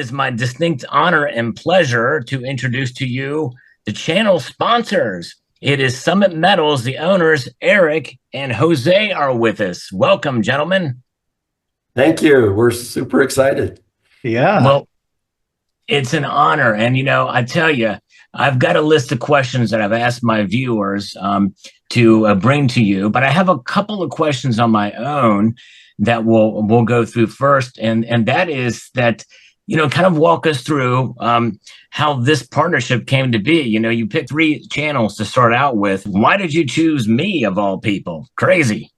is my distinct honor and pleasure to introduce to you the channel sponsors. It is Summit Metals. The owners, Eric and Jose, are with us. Welcome, gentlemen. Thank you. We're super excited. Yeah. Well, it's an honor. And, I tell you, I've got a list of questions that I've asked my viewers to bring to you, but I have a couple of questions on my own that we'll go through first. And that is that, kind of walk us through how this partnership came to be. You picked 3 channels to start out with. Why did you choose me of all people? Crazy.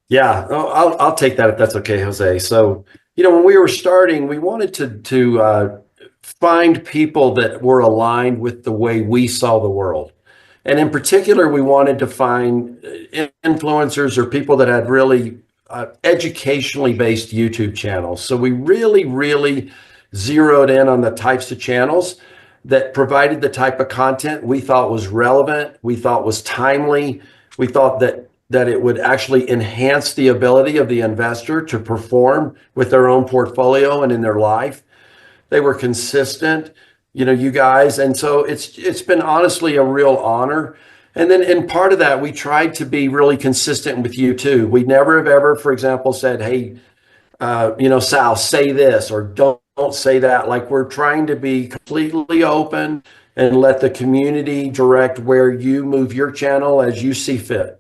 Yeah, I'll take that if that's okay, Jose. So, when we were starting, we wanted to find people that were aligned with the way we saw the world. And in particular, we wanted to find influencers or people that had really educationally based YouTube channels. So we really zeroed in on the types of channels that provided the type of content we thought was relevant, we thought was timely, we thought that it would actually enhance the ability of the investor to perform with their own portfolio and in their life. They were consistent, you guys. And so it's been honestly a real honor. And then in part of that, we tried to be really consistent with you too. We never have ever, for example, said, hey, Sal, say this or don't say that. Like, we're trying to be completely open and let the community direct where you move your channel as you see fit.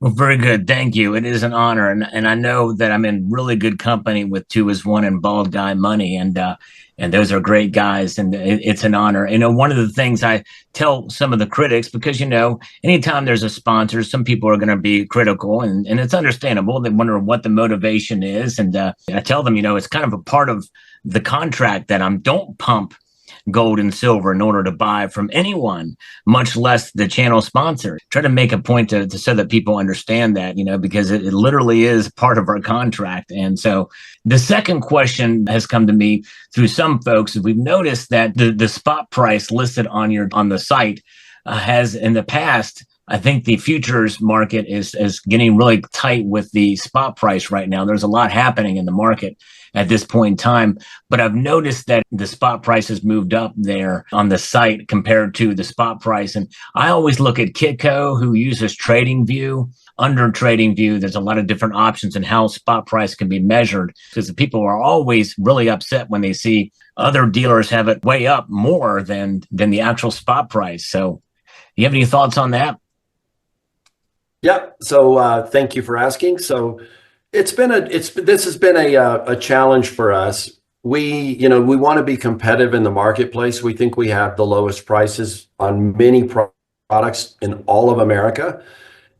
Well, very good. Thank you. It is an honor. And I know that I'm in really good company with Two is One and Bald Guy Money. And those are great guys. And it's an honor. One of the things I tell some of the critics, because, anytime there's a sponsor, some people are going to be critical, and it's understandable. They wonder what the motivation is. And I tell them, it's kind of a part of the contract that don't pump gold and silver in order to buy from anyone, much less the channel sponsor. Try to make a point to so that people understand that, because it literally is part of our contract. And so the second question has come to me through some folks. We've noticed that the spot price listed on the site has in the past. I think the futures market is getting really tight with the spot price right now. There's a lot happening in the market at this point in time, but I've noticed that the spot price has moved up there on the site compared to the spot price. And I always look at Kitco, who uses TradingView. Under TradingView, there's a lot of different options in how spot price can be measured, because the people are always really upset when they see other dealers have it way up more than the actual spot price. So do you have any thoughts on that? Yeah. So thank you for asking. So this has been a challenge for us. We want to be competitive in the marketplace. We think we have the lowest prices on many products in all of America.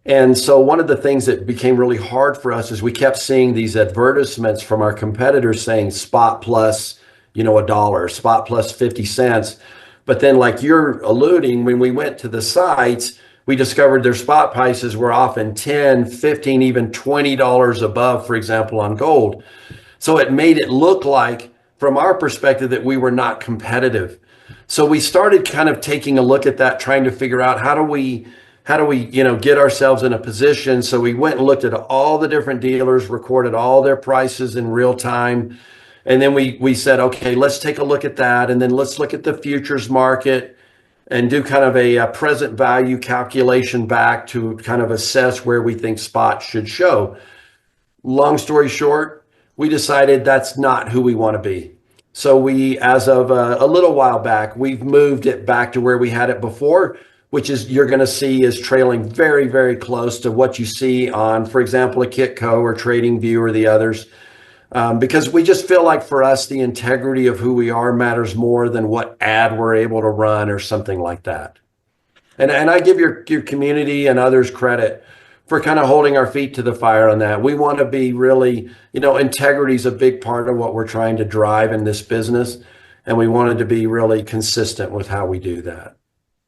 And so one of the things that became really hard for us is we kept seeing these advertisements from our competitors saying spot plus, $1, spot plus 50 cents. But then, like you're alluding, when we went to the sites, we discovered their spot prices were often 10, 15, even $20 above, for example, on gold. So it made it look like, from our perspective, that we were not competitive. So we started kind of taking a look at that, trying to figure out how do we get ourselves in a position. So we went and looked at all the different dealers, recorded all their prices in real time. And then we said, okay, let's take a look at that. And then let's look at the futures market and do kind of a present value calculation back to kind of assess where we think spot should show. Long story short, we decided that's not who we want to be. So we, as of a little while back, we've moved it back to where we had it before, which is you're going to see is trailing very, very close to what you see on, for example, a Kitco or TradingView or the others. Because we just feel like for us, the integrity of who we are matters more than what ad we're able to run or something like that. And I give your community and others credit for kind of holding our feet to the fire on that. We want to be really, integrity is a big part of what we're trying to drive in this business. And we wanted to be really consistent with how we do that.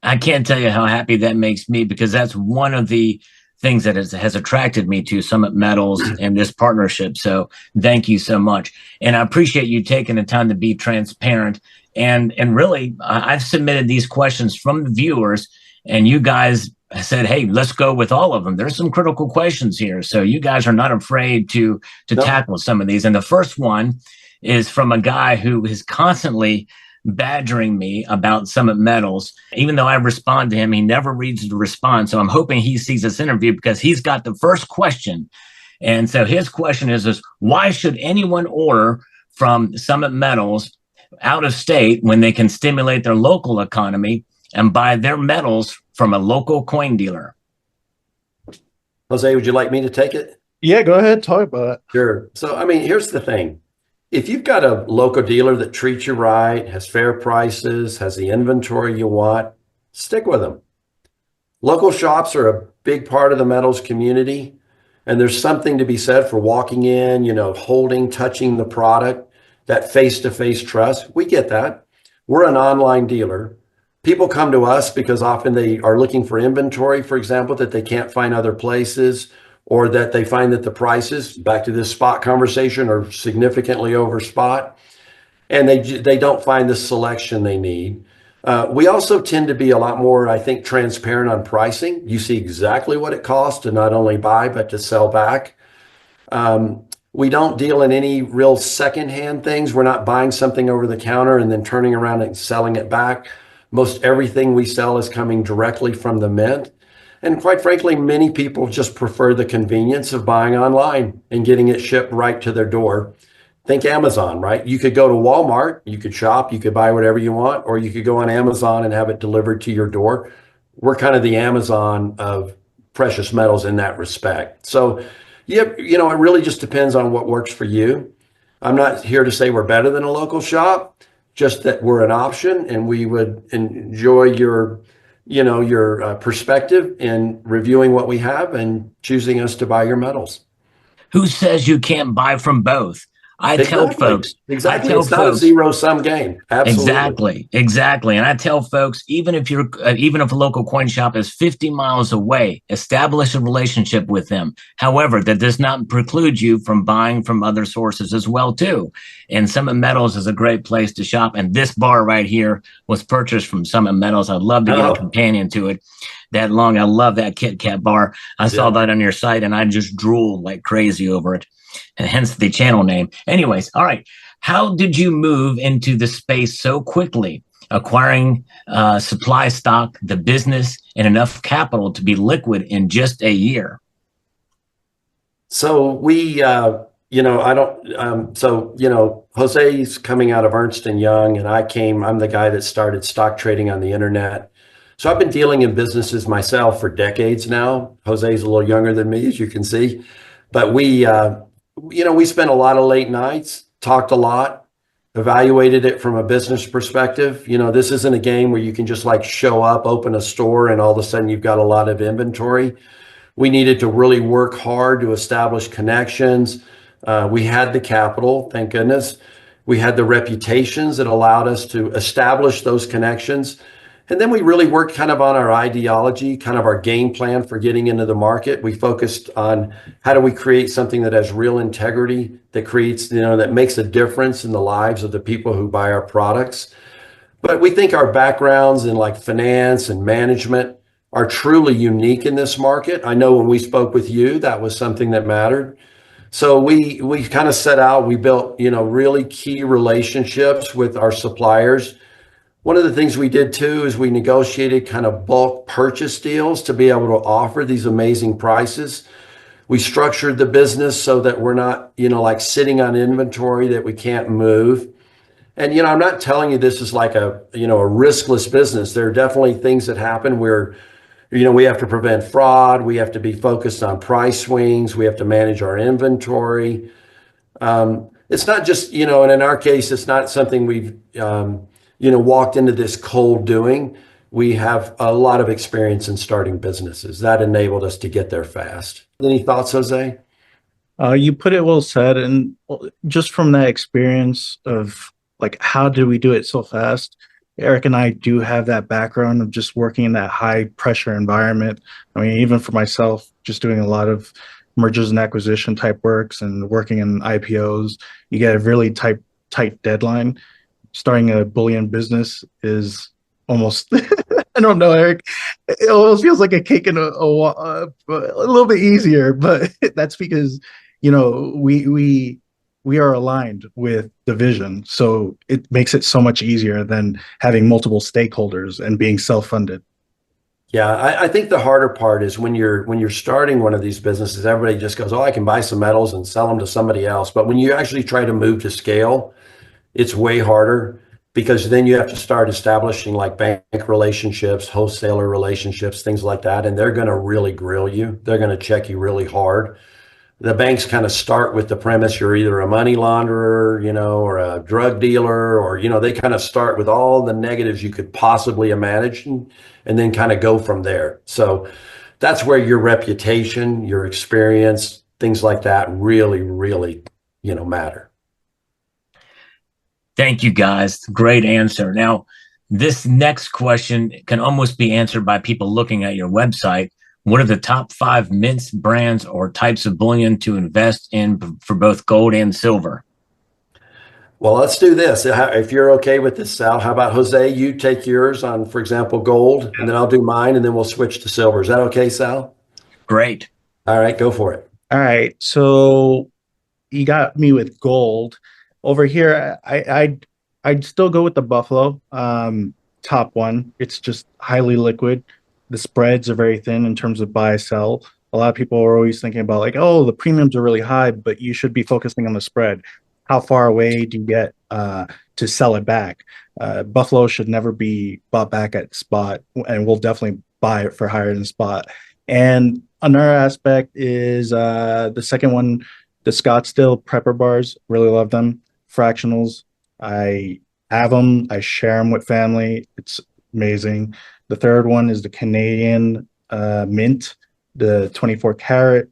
I can't tell you how happy that makes me, because that's one of the things that has attracted me to Summit Metals and this partnership. So thank you so much. And I appreciate you taking the time to be transparent. And really, I've submitted these questions from the viewers, and you guys said, hey, let's go with all of them. There's some critical questions here. So you guys are not afraid to tackle some of these. And the first one is from a guy who is constantly badgering me about Summit Metals. Even though I respond to him, he never reads the response. So I'm hoping he sees this interview because he's got the first question. And so his question is why should anyone order from Summit Metals out of state when they can stimulate their local economy and buy their metals from a local coin dealer? Jose, would you like me to take it? Yeah, go ahead, talk about it. Sure. So, I mean, here's the thing. If you've got a local dealer that treats you right, has fair prices, has the inventory you want, stick with them. Local shops are a big part of the metals community, and there's something to be said for walking in, holding, touching the product, that face-to-face trust. We get that. We're an online dealer. People come to us because often they are looking for inventory, for example, that they can't find other places, or that they find that the prices, back to this spot conversation, are significantly over spot, and they don't find the selection they need. We also tend to be a lot more, I think, transparent on pricing. You see exactly what it costs to not only buy, but to sell back. We don't deal in any real secondhand things. We're not buying something over the counter and then turning around and selling it back. Most everything we sell is coming directly from the mint. And quite frankly, many people just prefer the convenience of buying online and getting it shipped right to their door. Think Amazon, right? You could go to Walmart, you could shop, you could buy whatever you want, or you could go on Amazon and have it delivered to your door. We're kind of the Amazon of precious metals in that respect. So, yeah, it really just depends on what works for you. I'm not here to say we're better than a local shop, just that we're an option, and we would enjoy your perspective in reviewing what we have and choosing us to buy your metals. Who says you can't buy from both? I tell folks, exactly. It's not a zero-sum game. Absolutely. Exactly. And I tell folks, even if a local coin shop is 50 miles away, establish a relationship with them. However, that does not preclude you from buying from other sources as well, too. And Summit Metals is a great place to shop. And this bar right here was purchased from Summit Metals. I'd love to get a companion to it that long. I love that Kit Kat bar. I saw that on your site and I just drooled like crazy over it. And hence the channel name. Anyways, all right. How did you move into the space so quickly, acquiring supply stock, the business, and enough capital to be liquid in just a year? So Jose's coming out of Ernst & Young, and I'm the guy that started stock trading on the internet. So I've been dealing in businesses myself for decades now. Jose's a little younger than me, as you can see, but we spent a lot of late nights, talked a lot, evaluated it from a business perspective. This isn't a game where you can just like show up, open a store, and all of a sudden you've got a lot of inventory. We needed to really work hard to establish connections. We had the capital, thank goodness. We had the reputations that allowed us to establish those connections. And then we really worked kind of on our ideology, kind of our game plan for getting into the market. We focused on how do we create something that has real integrity, that creates, that makes a difference in the lives of the people who buy our products. But we think our backgrounds in like finance and management are truly unique in this market. I know when we spoke with you, that was something that mattered. So we kind of set out, we built, really key relationships with our suppliers. One of the things we did too is we negotiated kind of bulk purchase deals to be able to offer these amazing prices. We structured the business so that we're not, like sitting on inventory that we can't move. And, I'm not telling you this is like a riskless business. There are definitely things that happen where, we have to prevent fraud. We have to be focused on price swings. We have to manage our inventory. It's not just, and in our case, it's not something we've, walked into this cold doing. We have a lot of experience in starting businesses. That enabled us to get there fast. Any thoughts, Jose? You put it well said. And just from that experience of like, how did we do it so fast? Eric and I do have that background of just working in that high pressure environment. I mean, even for myself, just doing a lot of mergers and acquisition type works and working in IPOs, you get a really tight deadline. Starting a bullion business is almost, I don't know, Eric, it almost feels like a cake and a little bit easier, but that's because, we we are aligned with the vision. So it makes it so much easier than having multiple stakeholders and being self-funded. Yeah, I think the harder part is when you're starting one of these businesses, everybody just goes, "Oh, I can buy some metals and sell them to somebody else." But when you actually try to move to scale, it's way harder because then you have to start establishing like bank relationships, wholesaler relationships, things like that, and they're going to really grill you. They're going to check you really hard. The banks kind of start with the premise you're either a money launderer, or a drug dealer, or, they kind of start with all the negatives you could possibly imagine and then kind of go from there. So that's where your reputation, your experience, things like that really, really, matter. Thank you, guys. Great answer. Now, this next question can almost be answered by people looking at your website. What are the top 5 mints, brands, or types of bullion to invest in for both gold and silver? Well, let's do this. If you're okay with this, Sal, how about Jose, you take yours on, for example, gold, and then I'll do mine, and then we'll switch to silver. Is that okay, Sal? Great. All right, go for it. All right. So you got me with gold. Over here, I'd still go with the Buffalo, top one. It's just highly liquid. The spreads are very thin in terms of buy sell. A lot of people are always thinking about like, oh, the premiums are really high, but you should be focusing on the spread. How far away do you get to sell it back? Buffalo should never be bought back at spot, and we'll definitely buy it for higher than spot. And another aspect is the second one, the Scottsdale prepper bars. Really love them. Fractionals. I have them. I share them with family. It's amazing. The third one is the Canadian Mint, the 24 karat.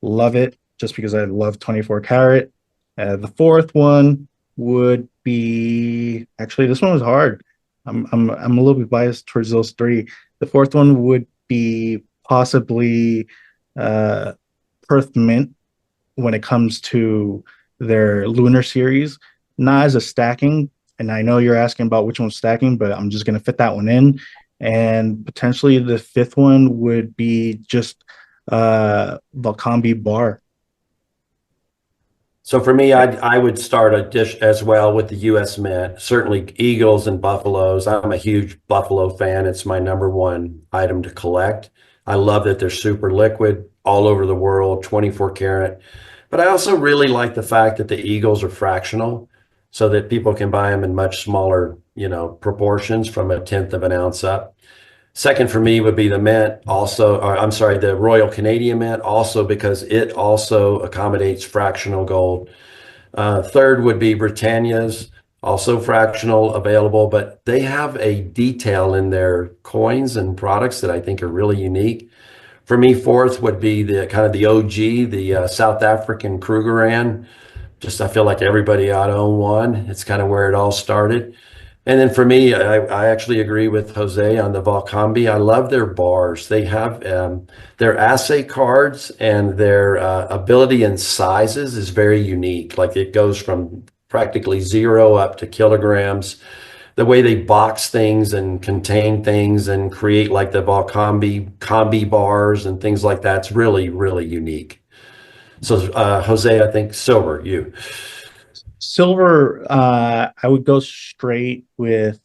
Love it just because I love 24 karat. The fourth one would be actually this one was hard. I'm a little bit biased towards those three. The fourth one would be possibly Perth Mint when it comes to their lunar series, not as a stacking. And I know you're asking about which one's stacking, but I'm just going to fit that one in. And potentially the fifth one would be just Valcambi bar. So for me, I would start a dish as well with the U.S. Mint. Certainly Eagles and Buffaloes. I'm a huge Buffalo fan. It's my number one item to collect. I love that they're super liquid all over the world, 24 karat. But I also really like the fact that the Eagles are fractional so that people can buy them in much smaller, proportions from a tenth of an ounce up. Second for me would be the Mint also, or I'm sorry, the Royal Canadian Mint also because it also accommodates fractional gold. Third would be Britannia's, also fractional available, but they have a detail in their coins and products that I think are really unique. For me, fourth would be the kind of the OG, the South African Krugerrand. Just I feel like everybody ought to own one. It's kind of where it all started. And then for me, I actually agree with Jose on the Valcambi. I love their bars. They have their assay cards and their ability in sizes is very unique. Like it goes from practically 0 up to kilograms. The way they box things and contain things and create like the Valcambi combi bars and things like that's really, really unique. So Jose, I think silver, you. Silver, I would go straight with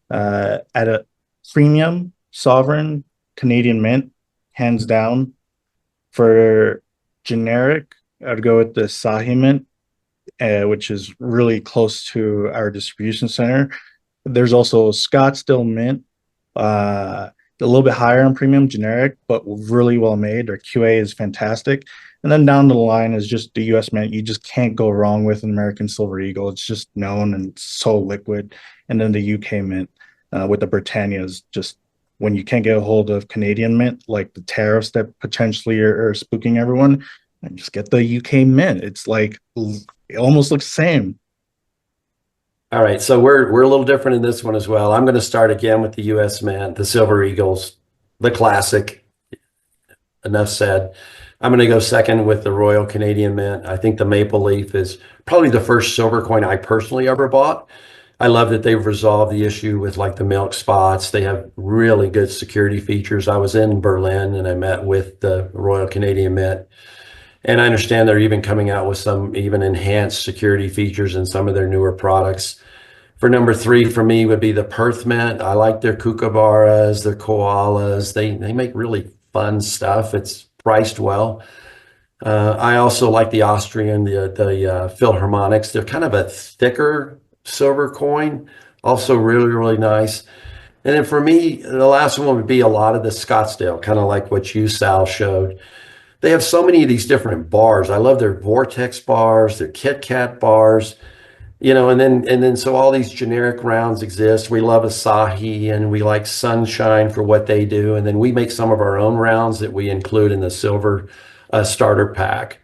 at a premium sovereign Canadian Mint, hands down. For generic, I'd go with the Sahi Mint, which is really close to our distribution center. There's also Scottsdale Mint, a little bit higher on premium generic, but really well made. Their QA is fantastic. And then down the line is just the US Mint. You just can't go wrong with an American Silver Eagle. It's just known and so liquid. And then the UK Mint with the Britannias, just when you can't get a hold of Canadian Mint, like the tariffs that potentially are spooking everyone, and just get the UK Mint. It's like it almost looks the same. All right, so we're a little different in this one as well. I'm going to start again with the U.S. Mint, the Silver Eagles, the classic. Enough said. I'm going to go second with the Royal Canadian Mint. I think the Maple Leaf is probably the first silver coin I personally ever bought. I love that they've resolved the issue with like the milk spots. They have really good security features. I was in Berlin and I met with the Royal Canadian Mint. And I understand they're even coming out with some even enhanced security features in some of their newer products. For number three, for me, would be the Perth Mint. I like their kookaburras, their koalas. They make really fun stuff. It's priced well. I also like the Austrian, the Philharmonics. They're kind of a thicker silver coin, also really, really nice. And then for me, the last one would be a lot of the Scottsdale, kind of like what you, Sal, showed. They have so many of these different bars. I love their Vortex bars, their Kit Kat bars, and then so all these generic rounds exist. We love Asahi and we like Sunshine for what they do. And then we make some of our own rounds that we include in the silver starter pack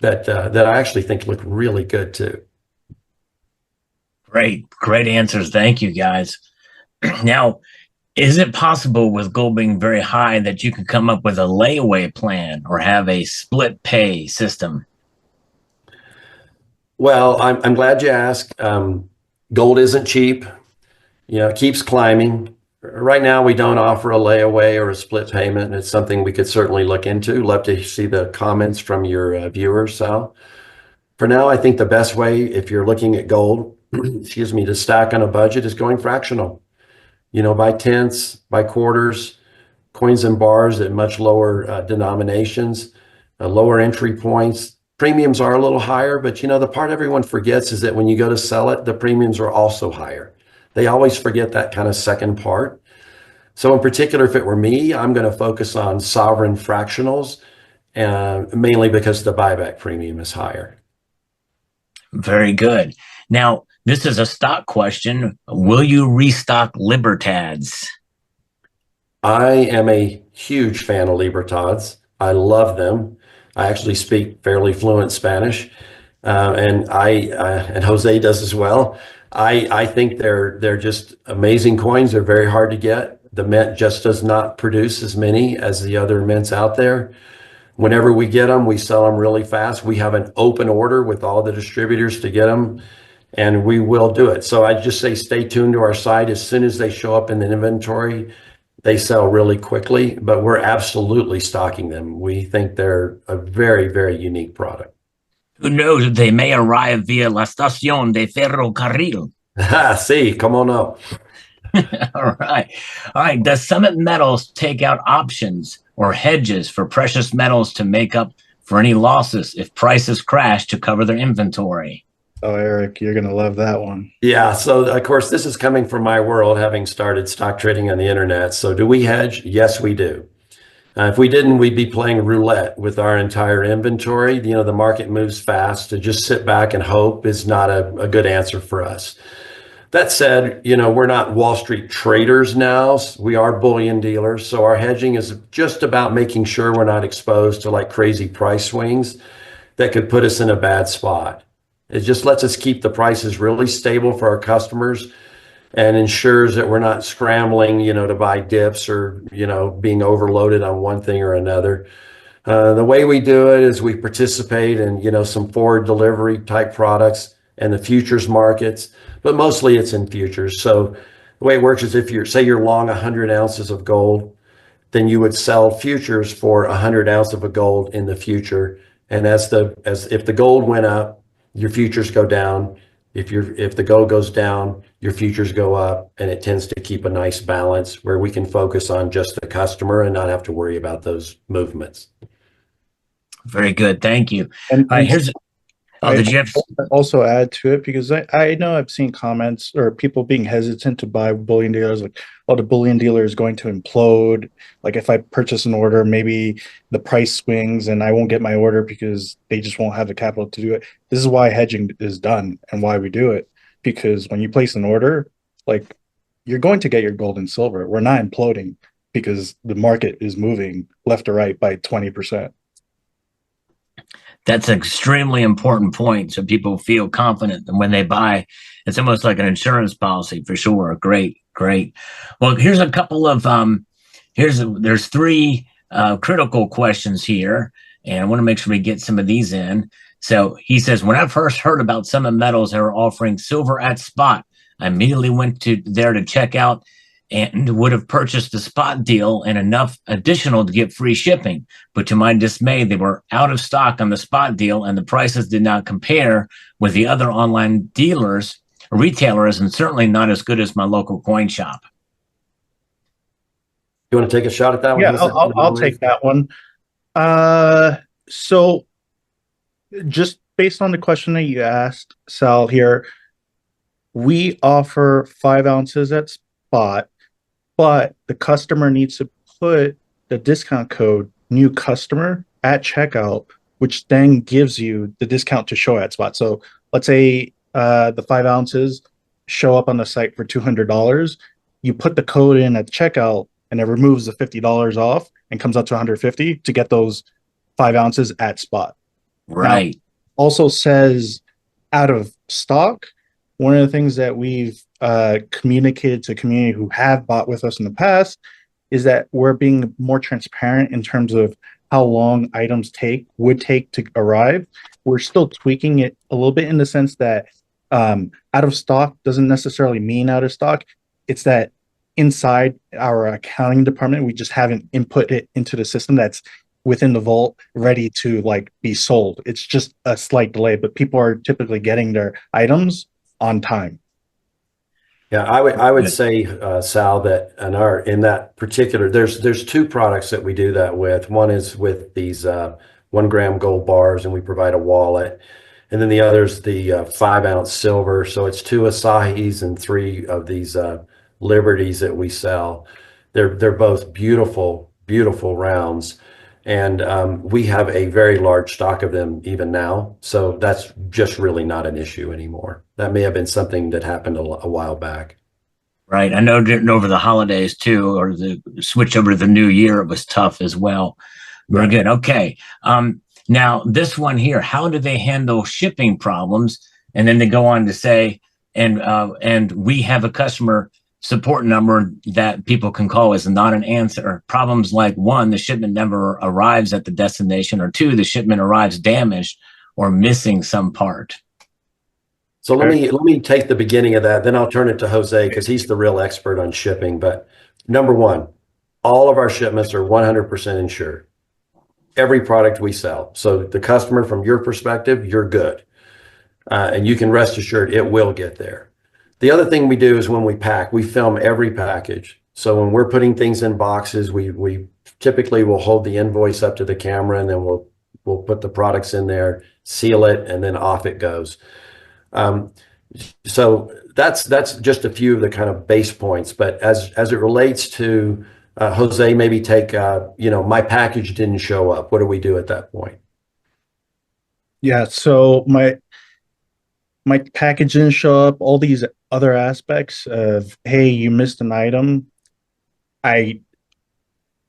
that I actually think look really good too. Great answers. Thank you, guys. Now, is it possible with gold being very high that you can come up with a layaway plan or have a split pay system? Well, I'm glad you asked. Gold isn't cheap. It keeps climbing. Right now, we don't offer a layaway or a split payment. It's something we could certainly look into. Love to see the comments from your viewers, Sal. For now, I think the best way, if you're looking at gold, excuse me, to stack on a budget is going fractional. By tenths, by quarters, coins and bars at much lower denominations, lower entry points. Premiums are a little higher, but the part everyone forgets is that when you go to sell it, the premiums are also higher. They always forget that kind of second part. So in particular, if it were me, I'm going to focus on sovereign fractionals, mainly because the buyback premium is higher. Very good. Now, this is a stock question. Will you restock Libertads? I am a huge fan of Libertads. I love them. I actually speak fairly fluent Spanish, and Jose does as well. I think they're just amazing coins. They're very hard to get. The mint just does not produce as many as the other mints out there. Whenever we get them, we sell them really fast. We have an open order with all the distributors to get them, and we will do it. So I just say stay tuned to our site. As soon as they show up in the inventory, they sell really quickly, but we're absolutely stocking them. We think they're a very, very unique product. Who knows? They may arrive via la estación de ferrocarril. Sí, come on up. All right. All right. Does Summit Metals take out options or hedges for precious metals to make up for any losses if prices crash to cover their inventory? Oh, Eric, you're going to love that one. Yeah. So, of course, this is coming from my world, having started stock trading on the internet. So do we hedge? Yes, we do. If we didn't, we'd be playing roulette with our entire inventory. The market moves fast. To just sit back and hope is not a good answer for us. That said, we're not Wall Street traders now. We are bullion dealers. So our hedging is just about making sure we're not exposed to like crazy price swings that could put us in a bad spot. It just lets us keep the prices really stable for our customers and ensures that we're not scrambling, to buy dips or, being overloaded on one thing or another. The way we do it is we participate in, some forward delivery type products and the futures markets, but mostly it's in futures. So the way it works is if you're long 100 ounces of gold, then you would sell futures for 100 ounces of gold in the future. And as if the gold went up, your futures go down. If the gold goes down, your futures go up, and it tends to keep a nice balance where we can focus on just the customer and not have to worry about those movements. Very good. Thank you. And Here's did you have also add to it, because I know I've seen comments or people being hesitant to buy bullion dealers, like, oh, the bullion dealer is going to implode. Like if I purchase an order, maybe the price swings and I won't get my order because they just won't have the capital to do it. This is why hedging is done and why we do it. Because when you place an order, like, you're going to get your gold and silver. We're not imploding because the market is moving left or right by 20%. That's an extremely important point, so people feel confident. And when they buy, it's almost like an insurance policy for sure. Great. Well, here's a couple of there's three critical questions here, and I want to make sure we get some of these in. So he says, when I first heard about Summit Metals, they were offering silver at spot. I immediately went there to check out, and would have purchased the spot deal and enough additional to get free shipping. But to my dismay, they were out of stock on the spot deal and the prices did not compare with the other online dealers, retailers, and certainly not as good as my local coin shop. You want to take a shot at that one, Yeah, Jose? I'll take that one. So just based on the question that you asked, Sal, here, we offer 5 ounces at spot, but the customer needs to put the discount code new customer at checkout, which then gives you the discount to show at spot. So let's say the 5 ounces show up on the site for $200. You put the code in at checkout and it removes the $50 off and comes out to 150 to get those 5 ounces at spot. Right. Now, also says out of stock. One of the things that we've communicated to community who have bought with us in the past is that we're being more transparent in terms of how long items would take to arrive. We're still tweaking it a little bit in the sense that out of stock doesn't necessarily mean out of stock. It's that inside our accounting department, we just haven't input it into the system that's within the vault ready to like be sold. It's just a slight delay, but people are typically getting their items on time. Yeah, I would say, Sal, that in that particular, there's two products that we do that with. One is with these 1 gram gold bars, and we provide a wallet, and then the other's the 5 ounce silver. So it's 2 Asahis and 3 of these Liberties that we sell. They're both beautiful, beautiful rounds. And we have a very large stock of them even now. So that's just really not an issue anymore. That may have been something that happened a while back. Right. I know over the holidays too, or the switch over to the new year, it was tough as well. Very good. Okay. Now this one here, how do they handle shipping problems? And then they go on to say, and we have a customer support number that people can call is not an answer. Problems like 1, the shipment never arrives at the destination, or 2, the shipment arrives damaged or missing some part. So let me take the beginning of that, then I'll turn it to Jose because he's the real expert on shipping. But number 1, all of our shipments are 100% insured. Every product we sell. So the customer, from your perspective, you're good. And you can rest assured it will get there. The other thing we do is when we pack, we film every package. So when we're putting things in boxes, we typically will hold the invoice up to the camera, and then we'll put the products in there, seal it, and then off it goes. So that's just a few of the kind of base points. But as it relates to Jose, maybe take my package didn't show up. What do we do at that point? Yeah, so my package didn't show up, all these other aspects of, hey, you missed an item. I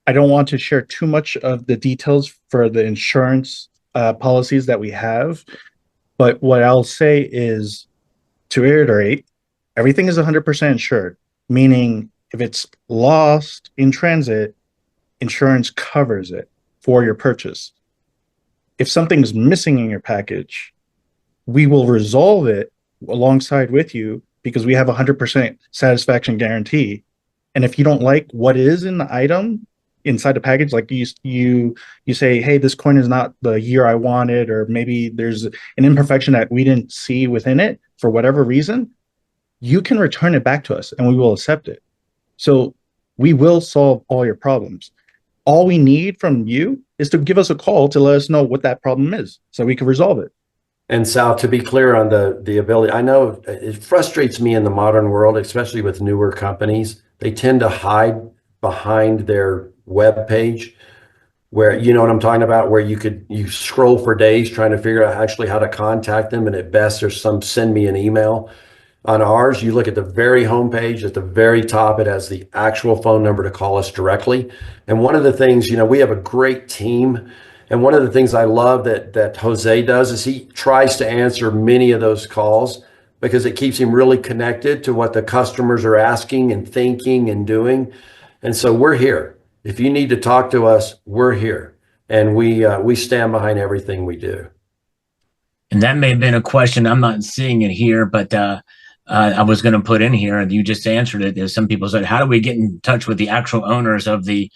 don't want to share too much of the details for the insurance policies that we have, but what I'll say is, to reiterate, everything is 100% insured, meaning if it's lost in transit, insurance covers it for your purchase. If something's missing in your package, we will resolve it alongside with you because we have a 100% satisfaction guarantee. And if you don't like what is in the item inside the package, like you say, hey, this coin is not the year I wanted, or maybe there's an imperfection that we didn't see within it for whatever reason, you can return it back to us and we will accept it. So we will solve all your problems. All we need from you is to give us a call to let us know what that problem is so we can resolve it. And Sal, to be clear on the ability, I know it frustrates me in the modern world, especially with newer companies. They tend to hide behind their web page, where, you know what I'm talking about, where you scroll for days trying to figure out actually how to contact them, and at best there's some send me an email. On ours, you look at the very homepage, at the very top, it has the actual phone number to call us directly. And one of the things, we have a great team. And one of the things I love that Jose does is he tries to answer many of those calls because it keeps him really connected to what the customers are asking and thinking and doing. And so we're here. If you need to talk to us, we're here. And we stand behind everything we do. And that may have been a question, I'm not seeing it here, but I was going to put in here, and you just answered it. Is some people said, "How do we get in touch with the actual owners of the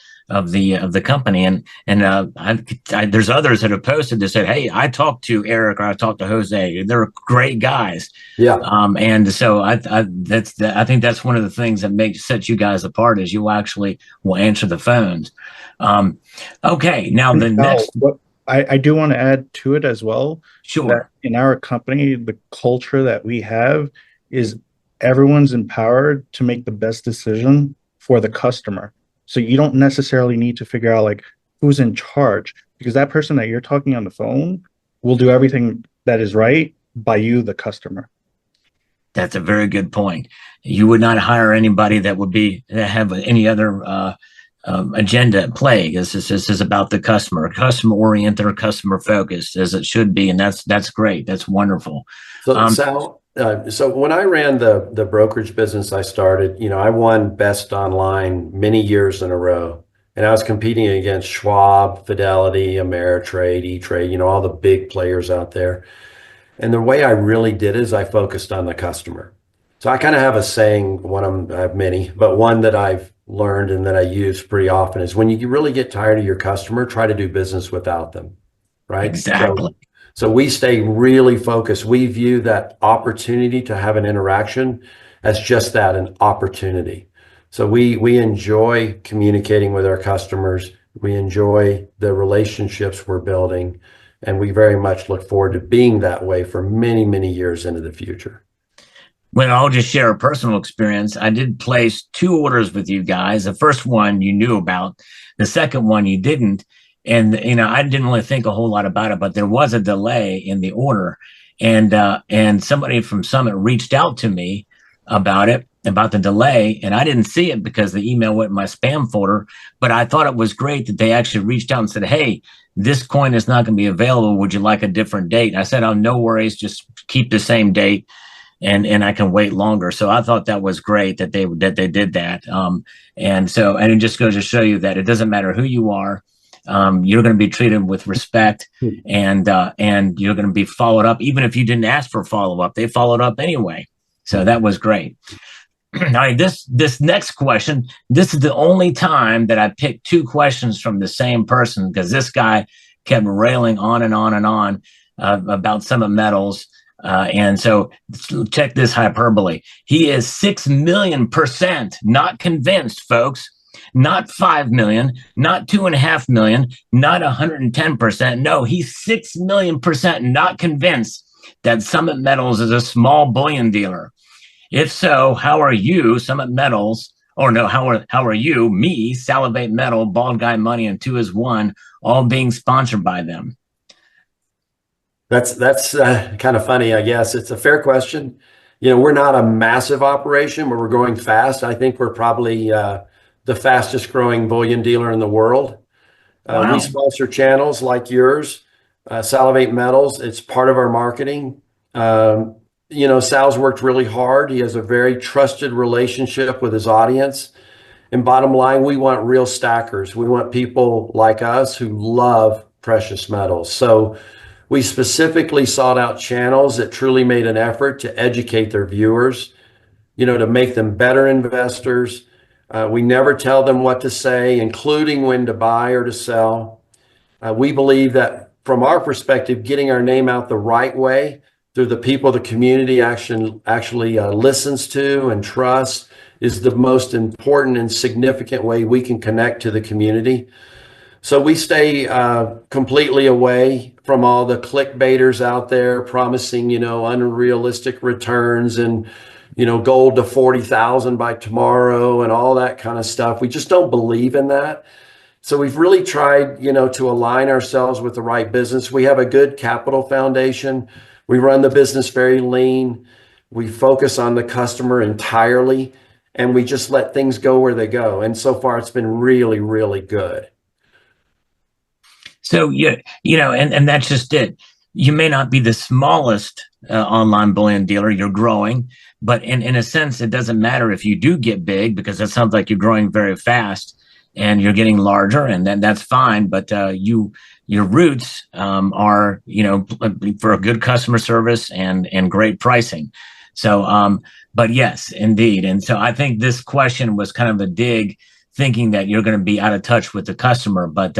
company?" And there's others that have posted that said, "Hey, I talked to Eric or I talked to Jose. They're great guys." Yeah. And so I think that's one of the things that sets you guys apart is you actually will answer the phones. Um, okay, now the Now, next, what I do want to add to it as well, that sure, in our company, the culture that we have is everyone's empowered to make the best decision for the customer. So you don't necessarily need to figure out like who's in charge, because that person that you're talking on the phone will do everything that is right by you, the customer. that's a very good point. You would not hire anybody that would have any other agenda at play. This is about the customer oriented or customer focused as it should be, and that's great. That's wonderful. So Um, Sal, so when I ran the brokerage business I started, I won Best Online many years in a row. And I was competing against Schwab, Fidelity, Ameritrade, E-Trade, all the big players out there. And the way I really did is I focused on the customer. So I kind of have a saying, I have many, but one that I've learned and that I use pretty often is when you really get tired of your customer, try to do business without them, right? exactly. So we stay really focused. We view that opportunity to have an interaction as just that, an opportunity. So we enjoy communicating with our customers. We enjoy the relationships we're building, and we very much look forward to being that way for many, many years into the future. Well, I'll just share a personal experience. I did place two orders with you guys. The first one you knew about, the second one you didn't. And I didn't really think a whole lot about it, but there was a delay in the order, and somebody from Summit reached out to me about it, about the delay, and I didn't see it because the email went in my spam folder. But I thought it was great that they actually reached out and said, "Hey, this coin is not going to be available. Would you like a different date?" I said, "Oh, no worries. Just keep the same date." And I can wait longer. So I thought that was great that they did that. And it just goes to show you that it doesn't matter who you are. You're going to be treated with respect, and you're going to be followed up, even if you didn't ask for follow up. They followed up anyway. So that was great. All right, this next question. This is the only time that I picked two questions from the same person because this guy kept railing on and on and on about Summit Metals. And so check this hyperbole. He is 6,000,000% not convinced, folks. Not 5 million, not 2.5 million, not 110%. No, he's 6,000,000% not convinced that Summit Metals is a small bullion dealer. If so, how are you, Summit Metals, or no, how are you, me, Salivate Metal, Bald Guy Money, and Two is One, all being sponsored by them? That's kind of funny, I guess. It's a fair question. We're not a massive operation, but we're growing fast. I think we're probably the fastest growing bullion dealer in the world. We Wow. sponsor channels like yours, Salivate Metals. It's part of our marketing. Sal's worked really hard. He has a very trusted relationship with his audience. And bottom line, we want real stackers. We want people like us who love precious metals. So we specifically sought out channels that truly made an effort to educate their viewers, to make them better investors. We never tell them what to say, including when to buy or to sell. We believe that from our perspective, getting our name out the right way through the people the community actually listens to and trusts is the most important and significant way we can connect to the community. So we stay completely away from all the clickbaiters out there promising, unrealistic returns and, gold to 40,000 by tomorrow and all that kind of stuff. We just don't believe in that. So we've really tried, to align ourselves with the right business. We have a good capital foundation. We run the business very lean. We focus on the customer entirely, and we just let things go where they go. And so far, it's been really, really good. So and that's just it. You may not be the smallest online bullion dealer. You're growing, but in a sense, it doesn't matter if you do get big because it sounds like you're growing very fast and you're getting larger, and then that's fine. But your roots are for a good customer service and great pricing. So, but yes, indeed. And so I think this question was kind of a dig, thinking that you're going to be out of touch with the customer. But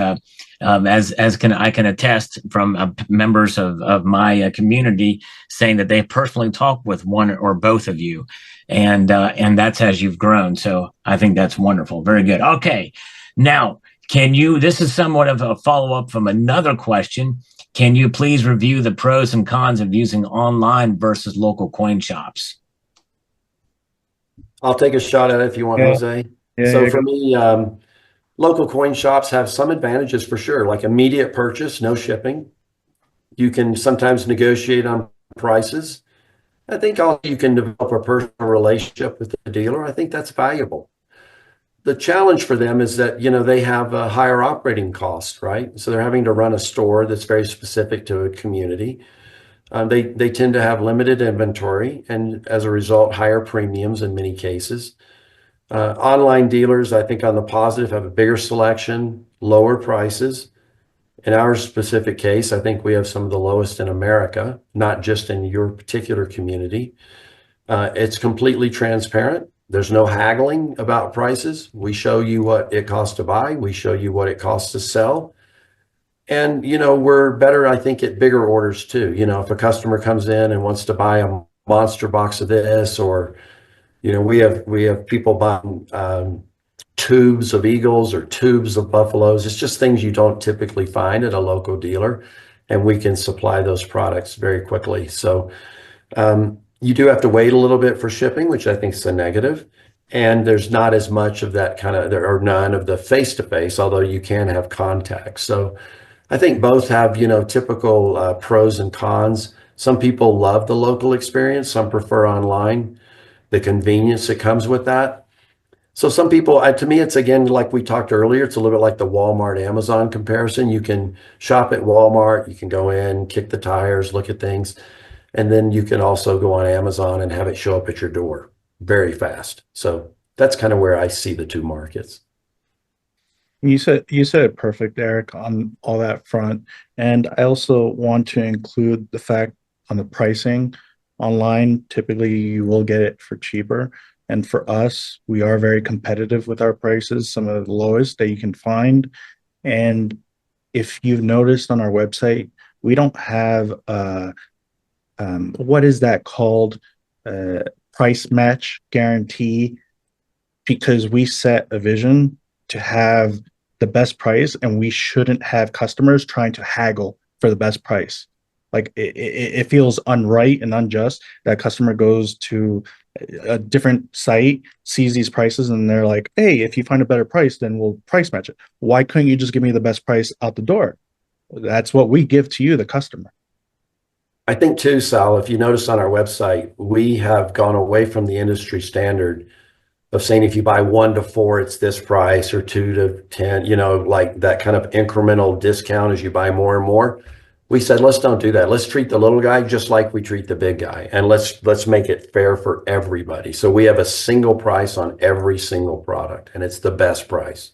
as can I can attest from members of my community saying that they personally talk with one or both of you, and that's as you've grown. So I think that's wonderful. Very good. Okay, now can you? This is somewhat of a follow up from another question. Can you please review the pros and cons of using online versus local coin shops? I'll take a shot at it if you want, Yeah, Jose. yeah, So yeah. for me, local coin shops have some advantages for sure, like immediate purchase, no shipping. You can sometimes negotiate on prices. I think also you can develop a personal relationship with the dealer. I think that's valuable. The challenge for them is that, they have a higher operating cost, right? So they're having to run a store that's very specific to a community. They tend to have limited inventory and as a result, higher premiums in many cases. Online dealers, I think on the positive, have a bigger selection, lower prices. In our specific case, I think we have some of the lowest in America, not just in your particular community. It's completely transparent. There's no haggling about prices. We show you what it costs to buy. We show you what it costs to sell. And, we're better, I think, at bigger orders too. If a customer comes in and wants to buy a monster box of this, or, we have people buying tubes of eagles or tubes of buffaloes. It's just things you don't typically find at a local dealer, and we can supply those products very quickly. So you do have to wait a little bit for shipping, which I think is a negative. And there's not as much of that or none of the face-to-face, although you can have contact. So I think both have, typical pros and cons. Some people love the local experience. Some prefer online, the convenience that comes with that. So some people, to me, it's again, like we talked earlier, it's a little bit like the Walmart Amazon comparison. You can shop at Walmart, you can go in, kick the tires, look at things, and then you can also go on Amazon and have it show up at your door very fast. So that's kind of where I see the two markets. You said it perfect, Eric, on all that front. And I also want to include the fact on the pricing online, typically you will get it for cheaper. And for us, we are very competitive with our prices, some of the lowest that you can find. And if you've noticed on our website, we don't have what is that called? Price match guarantee, because we set a vision to have the best price, and we shouldn't have customers trying to haggle for the best price. Like it feels unright and unjust that customer goes to a different site, sees these prices, and they're like, hey, if you find a better price, then we'll price match it. Why couldn't you just give me the best price out the door? That's what we give to you, the customer. I think too, Sal, if you notice on our website, we have gone away from the industry standard of saying if you buy 1 to 4, it's this price, or 2 to 10, like that kind of incremental discount as you buy more and more. We said, let's don't do that. Let's treat the little guy just like we treat the big guy, and let's make it fair for everybody. So we have a single price on every single product, and it's the best price.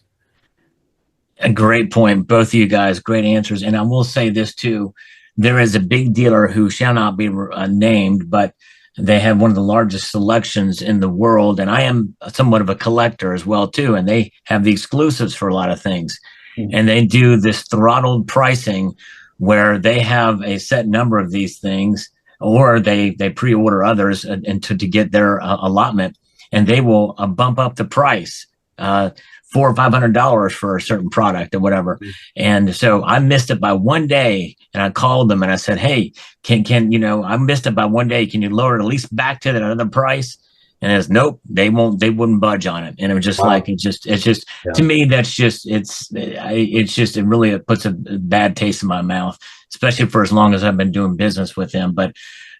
A great point, both of you guys. Great answers. And I will say this too: there is a big dealer who shall not be named, but they have one of the largest selections in the world, and I am somewhat of a collector as well too. And they have the exclusives for a lot of things, and they do this throttled pricing where they have a set number of these things, or they pre-order others and to get their allotment, and they will bump up the price $400 or $500 for a certain product or whatever. And so I missed it by one day, and I called them and I said, hey, can I missed it by one day, can you lower it at least back to that other price? And it's nope, they wouldn't budge on it. And it was just like, it's just Yeah. to me, that's just, it really puts a bad taste in my mouth, especially for as long as I've been doing business with them. But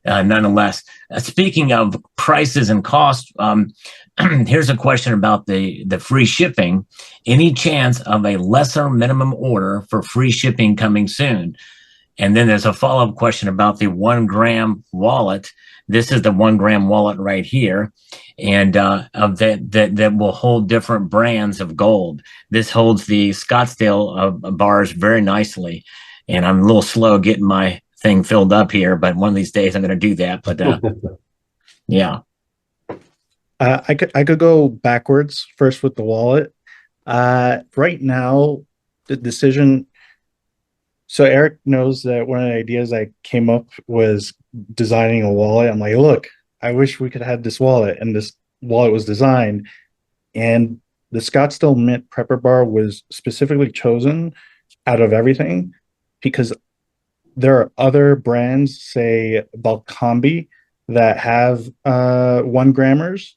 nonetheless, speaking of prices and costs, here's a question about the free shipping. Any chance of a lesser minimum order for free shipping coming soon? And then there's a follow-up question about the 1 gram wallet. This is the 1 gram wallet right here, and of that will hold different brands of gold. This holds the Scottsdale bars very nicely, and I'm a little slow getting my thing filled up here, but one of these days I'm going to do that. But Yeah. I could go backwards first with the wallet. Right now, the decision. So Eric knows that one of the ideas I came up was designing a wallet. I'm like, look, I wish we could have this wallet, and this wallet was designed, and the Scottsdale Mint Prepper Bar was specifically chosen out of everything because there are other brands, say Balcombi, that have 1 grammers,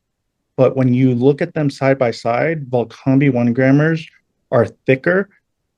but when you look at them side by side, Balcombi 1 grammers are thicker,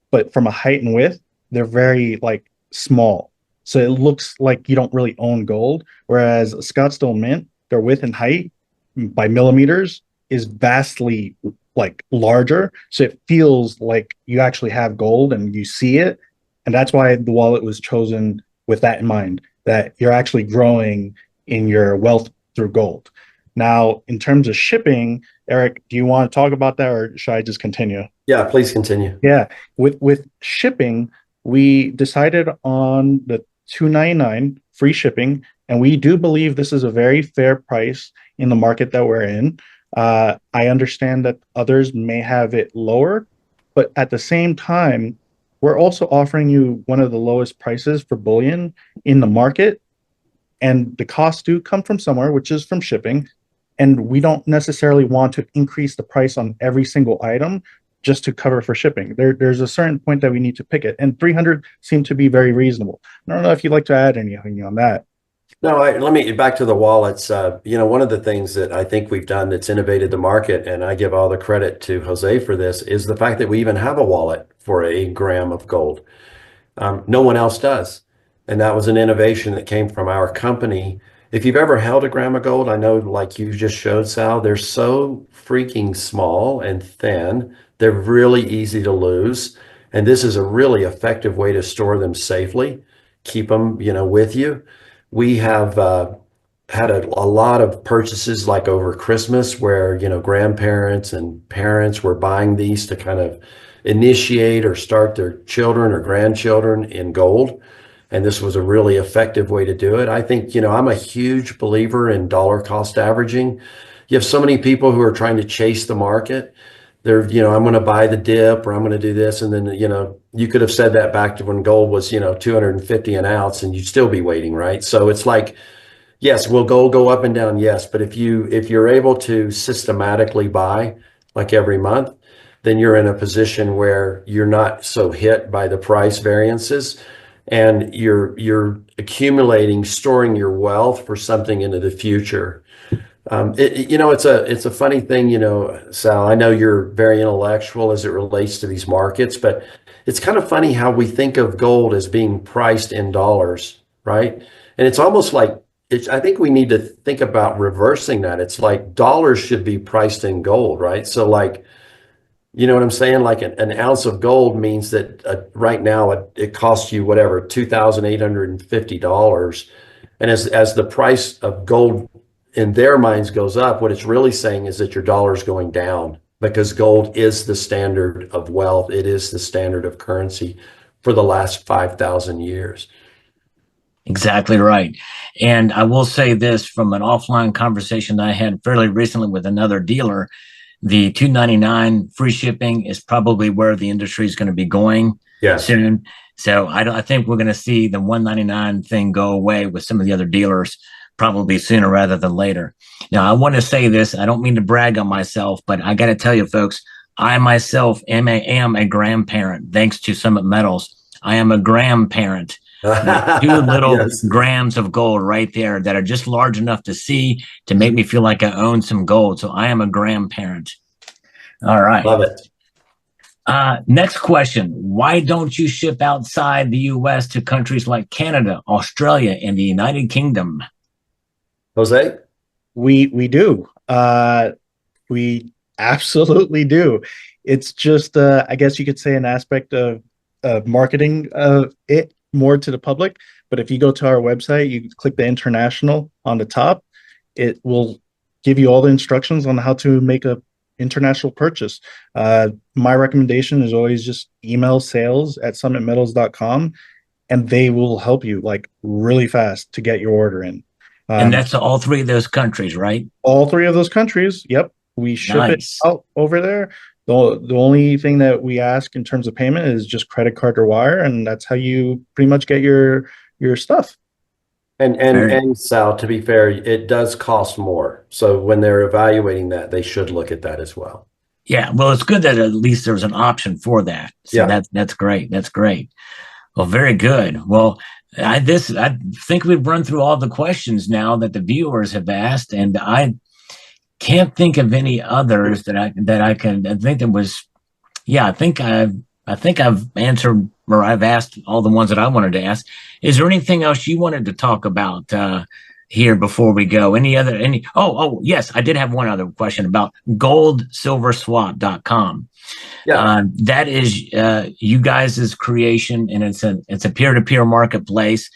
but from a height and width, they're very like small. So it looks like you don't really own gold. Whereas Scottsdale Mint, their width and height by millimeters is vastly like larger. So it feels like you actually have gold and you see it. And that's why the wallet was chosen with that in mind, that you're actually growing in your wealth through gold. Now, in terms of shipping, Eric, do you want to talk about that or should I just continue? Yeah, please continue. Yeah, with shipping, we decided on the 299 free shipping, and we do believe this is a very fair price in the market that we're in. I understand that others may have it lower, but at the same time, we're also offering you one of the lowest prices for bullion in the market, and the costs do come from somewhere, which is from shipping. And we don't necessarily want to increase the price on every single item just to cover for shipping. There's a certain point that we need to pick it, and 300 seemed to be very reasonable. I don't know if you'd like to add anything on that. No, let me back to the wallets. One of the things that I think we've done that's innovated the market, and I give all the credit to Jose for this, is the fact that we even have a wallet for a gram of gold. No one else does. And that was an innovation that came from our company. If you've ever held a gram of gold, I know like you just showed, Sal, they're so freaking small and thin. They're really easy to lose. And this is a really effective way to store them safely, keep them, with you. We have had a lot of purchases like over Christmas where, grandparents and parents were buying these to kind of initiate or start their children or grandchildren in gold. And this was a really effective way to do it. I think, I'm a huge believer in dollar cost averaging. You have so many people who are trying to chase the market. They're, I'm going to buy the dip or I'm going to do this. And then, you could have said that back to when gold was, 250 an ounce and you'd still be waiting, right? So it's like, yes, will gold go up and down? Yes. But if you're able to systematically buy like every month, then you're in a position where you're not so hit by the price variances and you're accumulating, storing your wealth for something into the future. It's a funny thing, Sal. I know you're very intellectual as it relates to these markets, but it's kind of funny how we think of gold as being priced in dollars, right? And it's almost like I think we need to think about reversing that. It's like dollars should be priced in gold, right? So like, you know what I'm saying? Like an ounce of gold means that right now it costs you whatever, $2,850. And as the price of gold in their minds goes up, what it's really saying is that your dollar is going down because gold is the standard of wealth. It is the standard of currency for the last 5,000 years. Exactly right. And I will say this from an offline conversation that I had fairly recently with another dealer. The 299 free shipping is probably where the industry is going to be going soon. So I think we're going to see the 199 thing go away with some of the other dealers probably sooner rather than later. Now, I want to say this. I don't mean to brag on myself, but I got to tell you, folks, I myself am a grandparent thanks to Summit Metals. I am a grandparent. Two little grams of gold right there that are just large enough to see to make me feel like I own some gold. So I am a grandparent. All right. Love it. Next question. Why don't you ship outside the US to countries like Canada, Australia, and the United Kingdom? Jose? We do. We absolutely do. It's just I guess you could say an aspect of marketing it more to the public. But if you go to our website, you click the international on the top, it will give you all the instructions on how to make a international purchase. My recommendation is always just email sales@summitmetals.com and they will help you like really fast to get your order in. And that's all three of those countries, right? All three of those countries. Yep. We ship it Nice. out over there. The only thing that we ask in terms of payment is just credit card or wire, and that's how you pretty much get your stuff. And Sal, to be fair, it does cost more. So when they're evaluating that, they should look at that as well. Yeah, well, it's good that at least there's an option for that. So Yeah. that's great. That's great. Well, very good. Well, I think we've run through all the questions now that the viewers have asked, and I can't think of any others that I can. I think there was. Yeah, I think I've answered, or I've asked all the ones that I wanted to ask. Is there anything else you wanted to talk about here before we go? Yes, I did have one other question about goldsilverswap.com. Yeah. That is you guys' creation, and it's a peer-to-peer marketplace.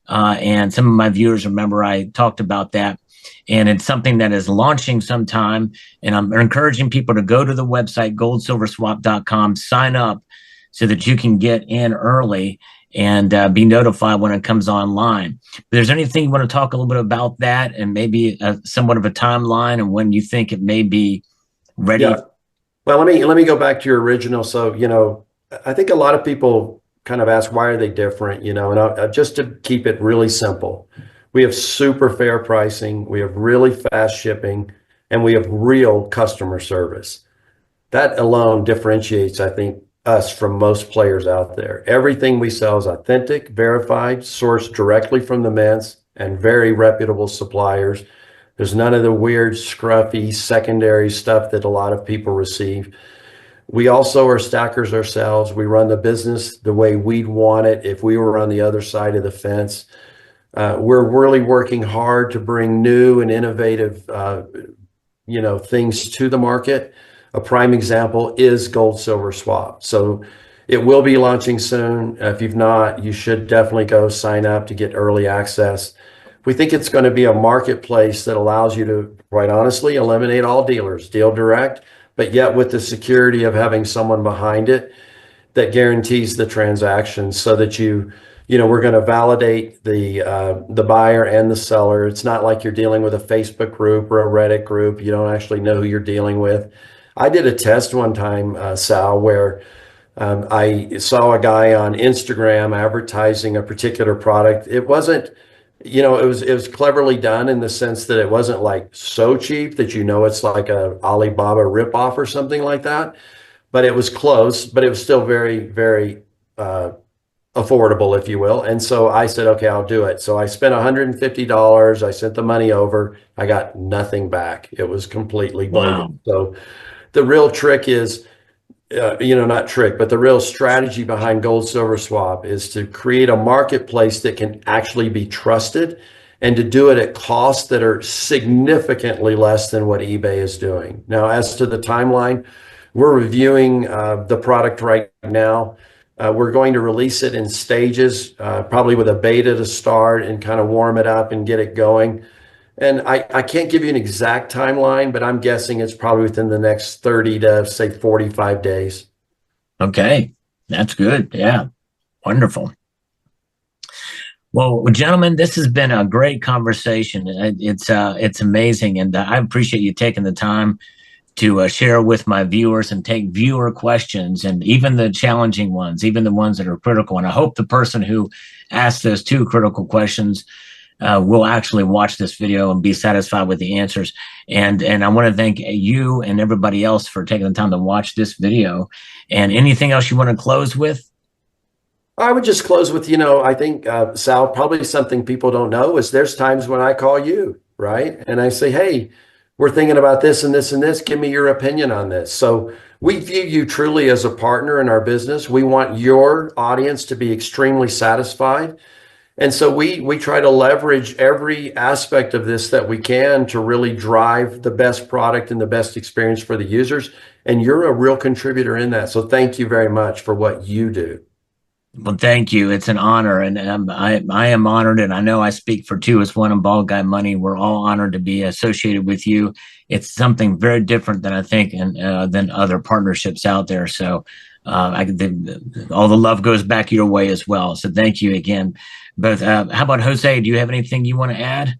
And some of my viewers remember I talked about that. And it's something that is launching sometime. And I'm encouraging people to go to the website, goldsilverswap.com, sign up so that you can get in early and be notified when it comes online. If there's anything you want to talk a little bit about that, and maybe somewhat of a timeline and when you think it may be ready? Yeah. Well, let me go back to your original. So, I think a lot of people kind of ask, why are they different? And just to keep it really simple, we have super fair pricing, we have really fast shipping, and we have real customer service. That alone differentiates, I think, us from most players out there. Everything we sell is authentic, verified, sourced directly from the mints and very reputable suppliers. There's none of the weird, scruffy, secondary stuff that a lot of people receive. We also are stackers ourselves. We run the business the way we'd want it if we were on the other side of the fence. We're really working hard to bring new and innovative, things to the market. A prime example is Gold Silver Swap. So it will be launching soon. If you've not, you should definitely go sign up to get early access. We think it's going to be a marketplace that allows you to, quite honestly, eliminate all dealers, deal direct, but yet with the security of having someone behind it that guarantees the transaction, so that we're going to validate the buyer and the seller. It's not like you're dealing with a Facebook group or a Reddit group. You don't actually know who you're dealing with. I did a test one time, Sal, where I saw a guy on Instagram advertising a particular product. It wasn't, it was cleverly done in the sense that it wasn't like so cheap that it's like a Alibaba ripoff or something like that. But it was close, but it was still very, very affordable, if you will. And so I said, okay, I'll do it. So I spent $150. I sent the money over. I got nothing back. It was completely bogus. Wow. So the real trick is, not trick, but the real strategy behind Gold Silver Swap is to create a marketplace that can actually be trusted, and to do it at costs that are significantly less than what eBay is doing. Now, as to the timeline, we're reviewing the product right now. We're going to release it in stages, probably with a beta to start and kind of warm it up and get it going. And I can't give you an exact timeline, but I'm guessing it's probably within the next 30 to say 45 days. Okay, that's good. Yeah, wonderful. Well, gentlemen, this has been a great conversation. It's amazing, and I appreciate you taking the time to share with my viewers and take viewer questions, and even the challenging ones, even the ones that are critical. And I hope the person who asked those two critical questions will actually watch this video and be satisfied with the answers. And I want to thank you and everybody else for taking the time to watch this video. And anything else you want to close with? I would just close with, I think, Sal, probably something people don't know is there's times when I call you, right? And I say, hey, we're thinking about this and this and this. Give me your opinion on this. So we view you truly as a partner in our business. We want your audience to be extremely satisfied. And so we try to leverage every aspect of this that we can to really drive the best product and the best experience for the users. And you're a real contributor in that. So thank you very much for what you do. Well, thank you. It's an honor. And I am honored. And I know I speak for two as one and Bald Guy Money. We're all honored to be associated with you. It's something very different than I think than other partnerships out there. So all the love goes back your way as well. So thank you again. But how about Jose? Do you have anything you want to add?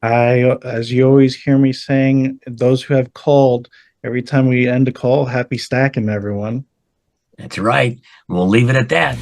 As you always hear me saying, those who have called, every time we end a call, happy stacking, everyone. That's right. We'll leave it at that.